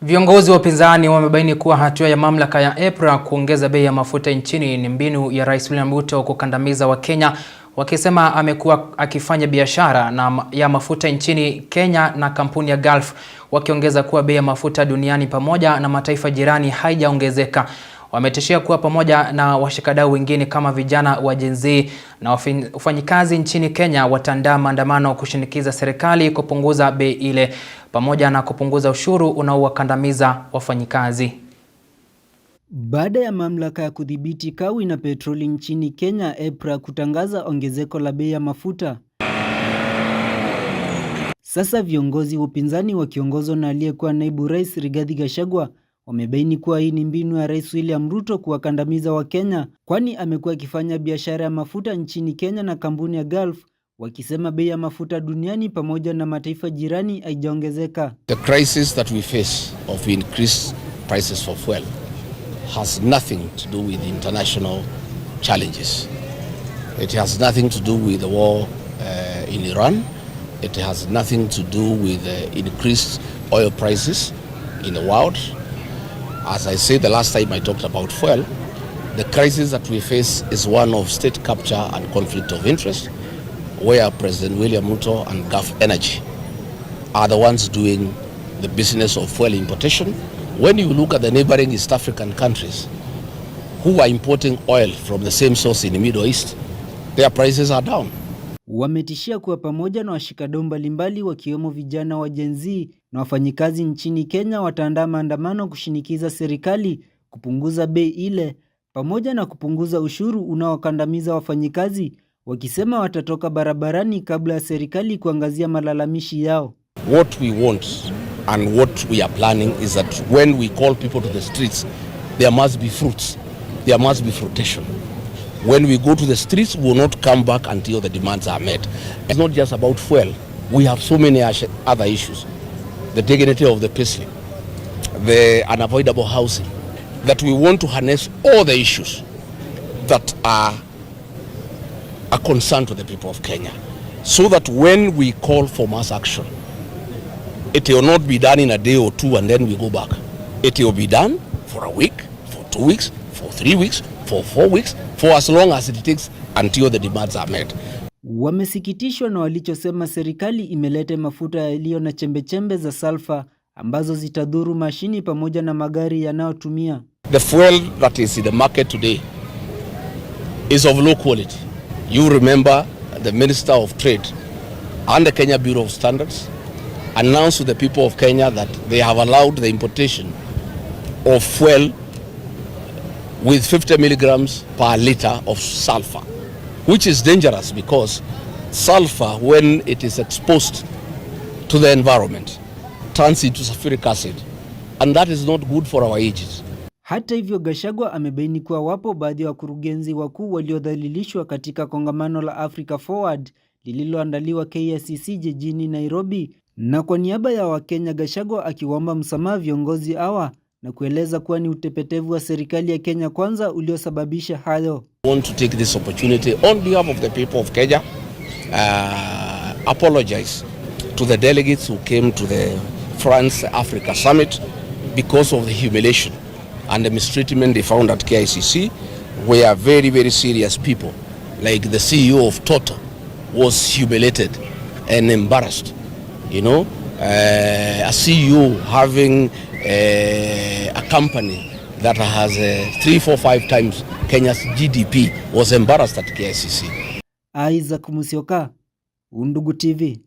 Viongozi wa upinzani wamebaini kuwa hatua ya mamlaka ya EPRA kuongeza bei ya mafuta nchini ni mbinu ya Rais William Ruto kukandamiza Wakenya, wakisema amekuwa akifanya biashara ya mafuta nchini Kenya na kampuni ya Gulf, wakiongeza kuwa bei ya mafuta duniani pamoja na mataifa jirani haijaongezeka. Wametishia kuwa pamoja na washikadau wengine kama vijana wa Gen Z na wafanyikazi nchini Kenya wataandaa maandamano kushinikiza serikali kupunguza bei ile pamoja na kupunguza ushuru unaowakandamiza wafanyikazi. Baada ya mamlaka ya kudhibiti kawi na petroli nchini Kenya EPRA kutangaza ongezeko la bei ya mafuta, sasa viongozi wa upinzani wakiongozwa na aliyekuwa naibu rais Rigathi Gachagua wamebaini kuwa hii ni mbinu ya Rais William Ruto kuwakandamiza Wakenya, kwani amekuwa akifanya biashara ya mafuta nchini Kenya na kampuni ya Gulf, wakisema bei ya mafuta duniani pamoja na mataifa jirani haijaongezeka. The crisis that we face of increased prices for fuel has nothing to do with international challenges. It has nothing to do with the war in Iran. It has nothing to do with increased oil prices in the world. As I said the last time I talked about fuel, the crisis that we face is one of state capture and conflict of interest, where President William Ruto and Gulf Energy are the ones doing the business of fuel importation. When you look at the neighboring East African countries who are importing oil from the same source in the Middle East, their prices are down. Wametishia kuwa pamoja na washikadau mbalimbali wakiwemo vijana wa Gen Z na wafanyikazi nchini Kenya wataandaa maandamano kushinikiza serikali kupunguza bei ile pamoja na kupunguza ushuru unaokandamiza wafanyikazi, wakisema watatoka barabarani kabla ya serikali kuangazia malalamishi yao. What we want and what we are planning is that when we call people to the streets, there must be fruits, there must be fruitation. When we go to the streets, we will not come back until the demands are met. It's not just about fuel. We have so many other issues. The dignity of the person, the unavoidable housing, that we want to harness all the issues that are a concern to the people of Kenya, so that when we call for mass action, it will not be done in a day or two and then we go back. It will be done for a week, for 2 weeks, for 3 weeks, for 4 weeks, for as long as it takes until the demands are met. Wamesikitishwa na walichosema serikali imeleta mafuta yaliyo na chembechembe za sulfur ambazo zitadhuru mashini pamoja na magari yanayotumia. The fuel that is in the market today is of low quality. You remember the Minister of Trade and the Kenya Bureau of Standards announced to the people of Kenya that they have allowed the importation of fuel with 50 milligrams per liter of sulfur, which is dangerous because sulfur, when it is exposed to the environment, turns into sulfuric acid, and that is not good for our ages. Hata hivyo, Gachagua amebaini kuwa wapo baadhi ya wakurugenzi wakuu waliodhalilishwa katika kongamano la Africa Forward lililoandaliwa KICC jijini Nairobi, na kwa niaba ya Wakenya Gachagua akiwaomba msamaha viongozi hawa na kueleza kuwa ni utepetevu wa serikali ya Kenya Kwanza uliosababisha hayo. I want to take this opportunity on behalf of the people of Kenya, apologize to the delegates who came to the France Africa Summit because of the humiliation and the mistreatment they found at KICC, where very, very serious people like the CEO of Total was humiliated and embarrassed. You know, a CEO having a company that has 3, 4, 5 times Kenya's GDP was embarrassed at KICC. Isaac Musyoka, Undugu TV.